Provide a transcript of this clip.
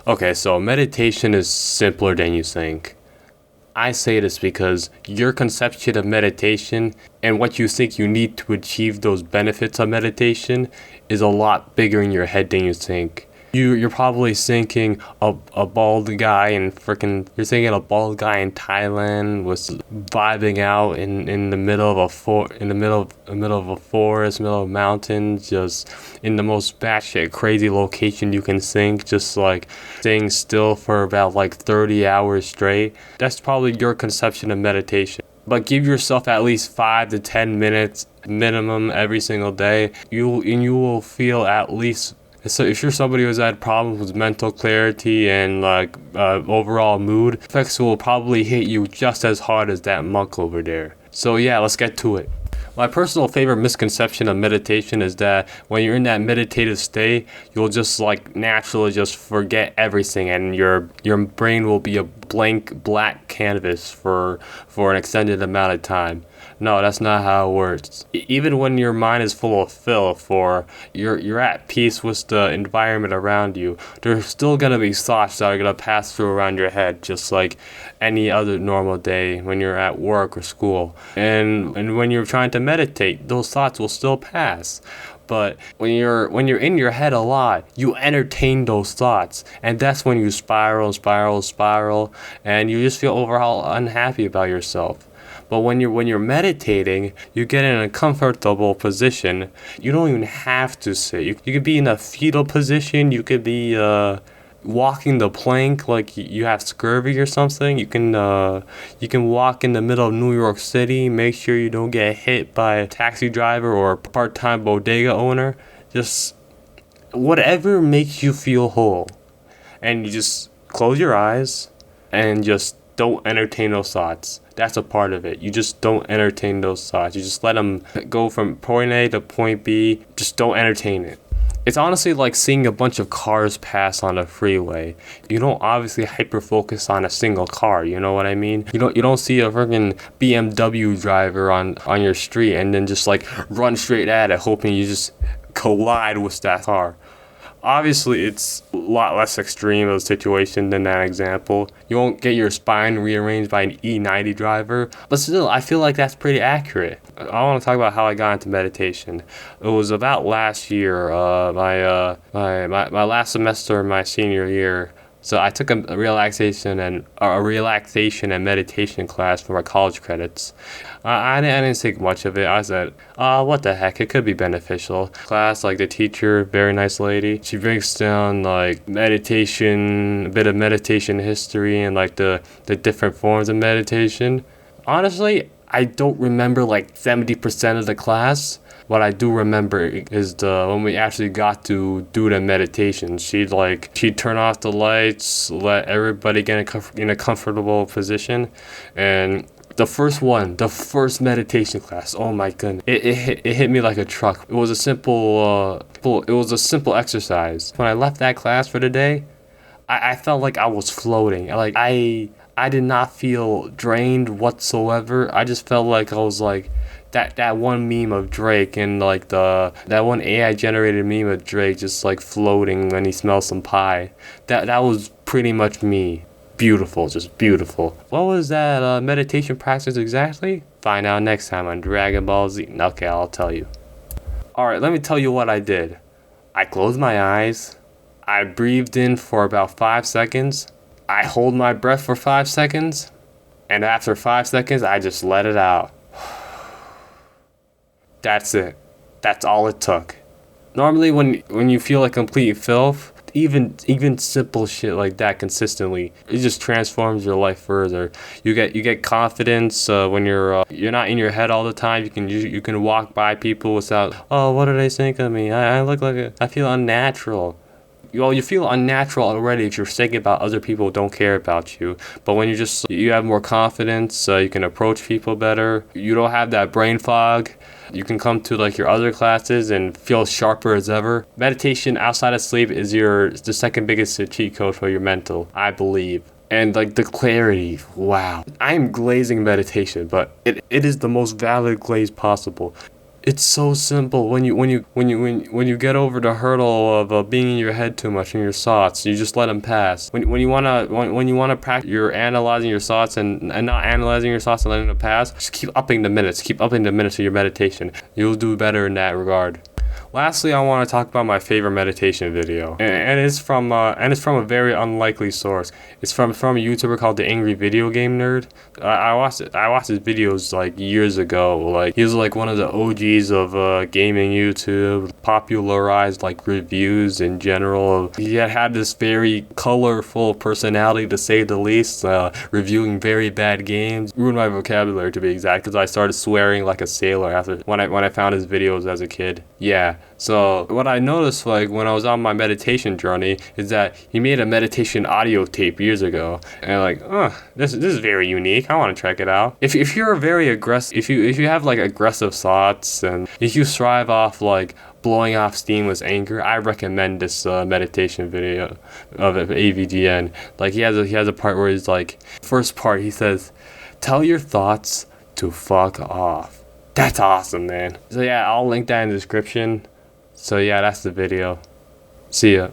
Okay, so meditation is simpler than you think. I say this because your conception of meditation and what you think you need to achieve those benefits of meditation is a lot bigger in your head than you think. You're probably thinking a bald guy in freaking you're thinking a bald guy in Thailand was vibing out in the middle of a forest, middle of mountains, just in the most batshit crazy location you can think, just like staying still for about like 30 hours straight. That's probably your conception of meditation. But give yourself at least 5 to 10 minutes minimum every single day. You will feel at least. So if you're somebody who's had problems with mental clarity and like overall mood, effects will probably hit you just as hard as that monk over there. So yeah, let's get to it. My personal favorite misconception of meditation is that when you're in that meditative state, you'll just like naturally just forget everything, and your brain will be a blank black canvas for an extended amount of time. No, that's not how it works. Even when your mind is full of filth or you're at peace with the environment around you, there's still gonna be thoughts that are gonna pass through around your head, just like any other normal day when you're at work or school. And when you're trying to meditate, those thoughts will still pass. But when you're in your head a lot, you entertain those thoughts, and that's when you spiral, and you just feel overall unhappy about yourself. But when you're meditating, you get in a comfortable position. You don't even have to sit. You could be in a fetal position. You could be walking the plank like you have scurvy or something. You can walk in the middle of New York City. Make sure you don't get hit by a taxi driver or a part-time bodega owner. Just whatever makes you feel whole, and you just close your eyes and just don't entertain those thoughts. That's a part of it. You just don't entertain those thoughts. You just let them go from point A to point B. Just don't entertain it. It's honestly like seeing a bunch of cars pass on a freeway. You don't obviously hyper focus on a single car, you know what I mean? You don't see a freaking BMW driver on your street and then just like run straight at it hoping you just collide with that car. Obviously, it's a lot less extreme of a situation than that example. You won't get your spine rearranged by an E90 driver, but still, I feel like that's pretty accurate. I want to talk about how I got into meditation. It was about last year, my last semester of my senior year. So I took a relaxation and meditation class for my college credits. I didn't think much of it. I said, what the heck? It could be beneficial. Class, like the teacher, very nice lady. She breaks down like meditation, a bit of meditation history and like the different forms of meditation. Honestly, I don't remember like 70% of the class. What I do remember is when we actually got to do the meditation. She'd turn off the lights, let everybody get in a comfortable position, and the first meditation class. Oh my goodness, it hit me like a truck. It was a simple exercise. When I left that class for the day, I felt like I was floating. Like I did not feel drained whatsoever. I just felt like I was like that one meme of Drake and like that one AI generated meme of Drake just like floating when he smells some pie. That was pretty much me. Beautiful, just beautiful. What was that meditation practice exactly? Find out next time on Dragon Ball Z. Okay, I'll tell you. Alright, let me tell you what I did. I closed my eyes. I breathed in for about 5 seconds. I hold my breath for 5 seconds. And after 5 seconds, I just let it out. That's it. That's all it took. Normally when you feel like complete filth, even simple shit like that consistently, it just transforms your life further. You get confidence when you're not in your head all the time. You can walk by people without, oh, what do they think of me? I look like I feel unnatural. Well, you feel unnatural already if you're thinking about other people who don't care about you. But when you have more confidence, you can approach people better. You don't have that brain fog. You can come to like your other classes and feel sharper as ever. Meditation outside of sleep is the second biggest cheat code for your mental, I believe. And like the clarity, wow. I am glazing meditation, but it is the most valid glaze possible. It's so simple. When you get over the hurdle of being in your head too much in your thoughts, you just let them pass. When you wanna practice, you're analyzing your thoughts and not analyzing your thoughts and letting them pass. Just keep upping the minutes. Keep upping the minutes of your meditation. You'll do better in that regard. Lastly, I want to talk about my favorite meditation video, and it's from a very unlikely source. It's from a YouTuber called the Angry Video Game Nerd. I watched his videos like years ago. Like he was like one of the OGs of gaming YouTube, popularized like reviews in general. He had this very colorful personality, to say the least. Reviewing very bad games, ruined my vocabulary to be exact, because I started swearing like a sailor after when I found his videos as a kid. Yeah. So what I noticed, like when I was on my meditation journey, is that he made a meditation audio tape years ago, and like, this is very unique. I want to check it out. If you're very aggressive, if you have like aggressive thoughts, and if you thrive off like blowing off steam with anger, I recommend this meditation video of AVGN. Like he has a part where he's like, first part he says, "Tell your thoughts to fuck off." That's awesome, man. So yeah, I'll link that in the description. So yeah, that's the video. See ya.